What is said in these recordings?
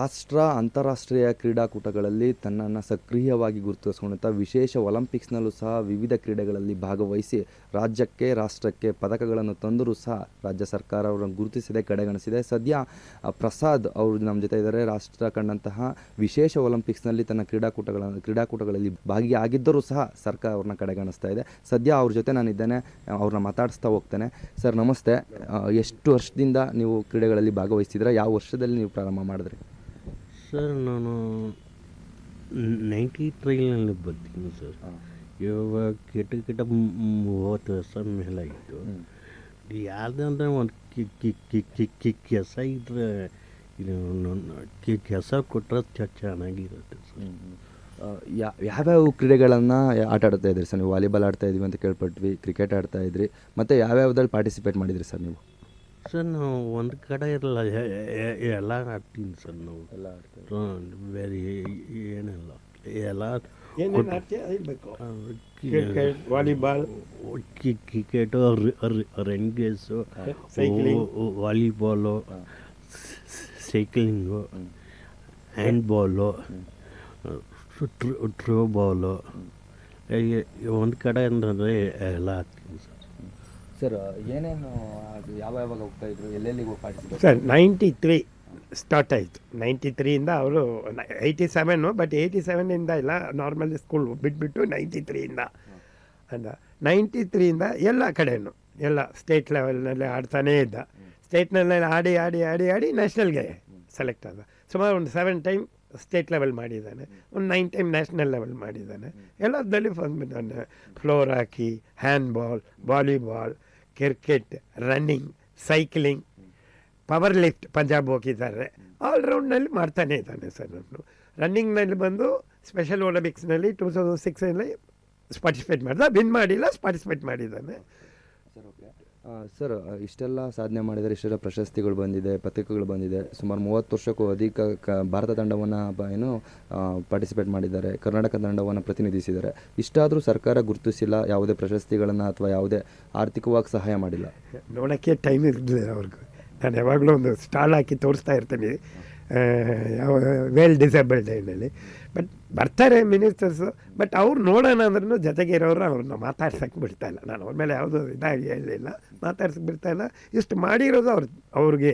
ರಾಷ್ಟ್ರ ಅಂತಾರಾಷ್ಟ್ರೀಯ ಕ್ರೀಡಾಕೂಟಗಳಲ್ಲಿ ತನ್ನನ್ನು ಸಕ್ರಿಯವಾಗಿ ಗುರುತಿಸಿಕೊಂಡಂಥ ವಿಶೇಷ ಒಲಿಂಪಿಕ್ಸ್ನಲ್ಲೂ ಸಹ ವಿವಿಧ ಕ್ರೀಡೆಗಳಲ್ಲಿ ಭಾಗವಹಿಸಿ ರಾಜ್ಯಕ್ಕೆ ರಾಷ್ಟ್ರಕ್ಕೆ ಪದಕಗಳನ್ನು ತಂದರೂ ಸಹ ರಾಜ್ಯ ಸರ್ಕಾರ ಅವರನ್ನು ಗುರುತಿಸಿದೆ, ಕಡೆಗಣಿಸಿದೆ. ಸದ್ಯ ಪ್ರಸಾದ್ ಅವರು ನಮ್ಮ ಜೊತೆ ಇದ್ದಾರೆ. ರಾಷ್ಟ್ರ ಕಂಡಂತಹ ವಿಶೇಷ ಒಲಿಂಪಿಕ್ಸ್ನಲ್ಲಿ ತನ್ನ ಕ್ರೀಡಾಕೂಟಗಳಲ್ಲಿ ಭಾಗಿಯಾಗಿದ್ದರೂ ಸಹ ಸರ್ಕಾರ ಅವ್ರನ್ನ ಕಡೆಗಣಿಸ್ತಾ ಇದೆ. ಸದ್ಯ ಅವ್ರ ಜೊತೆ ನಾನಿದ್ದೇನೆ, ಅವ್ರನ್ನ ಮಾತಾಡಿಸ್ತಾ ಹೋಗ್ತೇನೆ. ಸರ್ ನಮಸ್ತೆ. ಎಷ್ಟು ವರ್ಷದಿಂದ ನೀವು ಕ್ರೀಡೆಗಳಲ್ಲಿ ಭಾಗವಹಿಸ್ತಿದ್ದೀರಾ? ಯಾವ ವರ್ಷದಲ್ಲಿ ನೀವು ಪ್ರಾರಂಭ ಮಾಡಿದ್ರಿ? ಸರ್ ನಾನು 93ನಲ್ಲಿ ಬರ್ತೀನಿ ಸರ್. ಇವಾಗ ಕೆಟ್ಟ 30 ವರ್ಷ ಮೇಲಾಯಿತು. ಯಾವುದಂದ್ರೆ ಒಂದು ಕೆಲಸ ಇದ್ದರೆ ಕೆಲಸ ಕೊಟ್ಟರೆ ಚೆನ್ನಾಗಿರುತ್ತೆ ಸರ್. ಯಾವ್ಯಾವ ಕ್ರೀಡೆಗಳನ್ನು ಆಟ ಆಡ್ತಾ ಇದ್ರಿ ಸರ್ ನೀವು? ವಾಲಿಬಾಲ್ ಆಡ್ತಾ ಇದ್ವಿ ಅಂತ ಕೇಳ್ಪಟ್ವಿ, ಕ್ರಿಕೆಟ್ ಆಡ್ತಾ ಇದ್ರಿ, ಮತ್ತು ಯಾವ್ಯಾವ್ದ್ರಲ್ಲಿ ಪಾರ್ಟಿಸಿಪೇಟ್ ಮಾಡಿದ್ರಿ ಸರ್ ನೀವು? ಸರ್ ನಾವು ಒಂದು ಕಡೆ ಇರಲ್ಲ, ಎಲ್ಲ ಆಡ್ತೀನಿ ಸರ್. ನಾವು ಎಲ್ಲ ಆಡ್ತೀವಿ. ಬೇರೆ ಏನಿಲ್ಲ, ಎಲ್ಲ cricket, volleyball, cricket, run race, volleyball, cycling, handball, throw ball, ಒಂದು ಕಡೆ ಅಂತಂದರೆ ಎಲ್ಲ ಆಗ್ತೀನಿ ಸರ್. ಸರ್ ಏನೇನು ಯಾವಾಗ ಹೋಗ್ತಾಯಿದ್ರು, ಎಲ್ಲೆಲ್ಲಿಗೆ ಪಾರ್ಟಿಸಿಪೇಟ್? ಸರ್ 93 ಸ್ಟಾರ್ಟ್ ಆಯಿತು. 93ಇಂದ ಅವರು 87, ಬಟ್ 87ಇಂದ ಇಲ್ಲ, ನಾರ್ಮಲ್ ಸ್ಕೂಲ್ ಬಿಟ್ಬಿಟ್ಟು 93ಇಂದ ಅಂದ 93ಇಂದ ಎಲ್ಲ ಕಡೆಯೂ ಎಲ್ಲ ಸ್ಟೇಟ್ ಲೆವೆಲ್ನಲ್ಲಿ ಆಡ್ತಾನೇ ಇದ್ದ. ಸ್ಟೇಟ್ನಲ್ಲಿ ಆಡಿ ಆಡಿ ಆಡಿ ಆಡಿ ನ್ಯಾಷನಲ್ಗೆ ಸೆಲೆಕ್ಟ್ ಆದ. ಸುಮಾರು ಒಂದು 7 ಟೈಮ್ ಸ್ಟೇಟ್ ಲೆವೆಲ್ ಮಾಡಿದ್ದಾನೆ, ಒಂದು 9 ಟೈಮ್ ನ್ಯಾಷನಲ್ ಲೆವೆಲ್ ಮಾಡಿದ್ದಾನೆ. ಎಲ್ಲದರಲ್ಲಿ ಬಂದ್ಬಿದ್ದಾನೆ. Floor hockey, handball, volleyball, cricket, running, cycling, power lift Punjab ಹೋಗಿದ್ದಾರೆ. ಆಲ್ರೌಂಡ್ನಲ್ಲಿ ಮಾಡ್ತಾನೇ ಇದ್ದಾನೆ ಸರ್. ನಾನು ರನ್ನಿಂಗ್ನಲ್ಲಿ ಬಂದು ಸ್ಪೆಷಲ್ ಒಲಿಂಪಿಕ್ಸ್ನಲ್ಲಿ 2006 ಪಾರ್ಟಿಸಿಪೇಟ್ ಮಾಡಿದ, ವಿನ್ ಮಾಡಿಲ್ಲ, ಪಾರ್ಟಿಸಿಪೇಟ್ ಮಾಡಿದ್ದಾನೆ. ಸರ್ ಓಕೆ ಸರ್, ಇಷ್ಟೆಲ್ಲ ಸಾಧನೆ ಮಾಡಿದರೆ, ಇಷ್ಟೆಲ್ಲ ಪ್ರಶಸ್ತಿಗಳು ಬಂದಿದೆ, ಪದಕಗಳು ಬಂದಿದೆ. ಸುಮಾರು 30 ವರ್ಷಕ್ಕೂ ಅಧಿಕ ಭಾರತ ತಂಡವನ್ನು ಪಾರ್ಟಿಸಿಪೇಟ್ ಮಾಡಿದ್ದಾರೆ, ಕರ್ನಾಟಕ ತಂಡವನ್ನು ಪ್ರತಿನಿಧಿಸಿದ್ದಾರೆ. ಇಷ್ಟಾದರೂ ಸರ್ಕಾರ ಗುರುತಿಸಿಲ್ಲ, ಯಾವುದೇ ಪ್ರಶಸ್ತಿಗಳನ್ನು ಅಥವಾ ಯಾವುದೇ ಆರ್ಥಿಕವಾಗಿ ಸಹಾಯ ಮಾಡಿಲ್ಲ. ನೋಡೋಕ್ಕೆ ಟೈಮ್ ಇರಲಿಲ್ಲ ಅವ್ರಿಗೂ. ನಾನು ಯಾವಾಗಲೂ ಒಂದು ಸ್ಟಾಲ್ ಹಾಕಿ ತೋರಿಸ್ತಾ ಇರ್ತೀನಿ, ಯಾವ ವೆಲ್ ಡಿಸೇಬಲ್ಡ್ ಡೇನಲ್ಲಿ. ಬಟ್ ಬರ್ತಾರೆ ಮಿನಿಸ್ಟರ್ಸು, ಬಟ್ ಅವ್ರು ನೋಡೋಣ ಅಂದ್ರೂ ಜೊತೆಗೆ ಇರೋರು ಅವ್ರನ್ನ ಮಾತಾಡ್ಸೋಕ್ಕೆ ಬಿಡ್ತಾಯಿಲ್ಲ. ನಾನು ಅವ್ರ ಮೇಲೆ ಯಾವುದೂ ಇದಾಗಿ ಹೇಳಲಿಲ್ಲ, ಮಾತಾಡ್ಸೋಕ್ಕೆ ಬಿಡ್ತಾಯಿಲ್ಲ. ಇಷ್ಟು ಮಾಡಿರೋದು ಅವ್ರಿಗೆ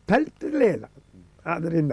ತಲುಪಲೇ ಇಲ್ಲ. ಆದ್ದರಿಂದ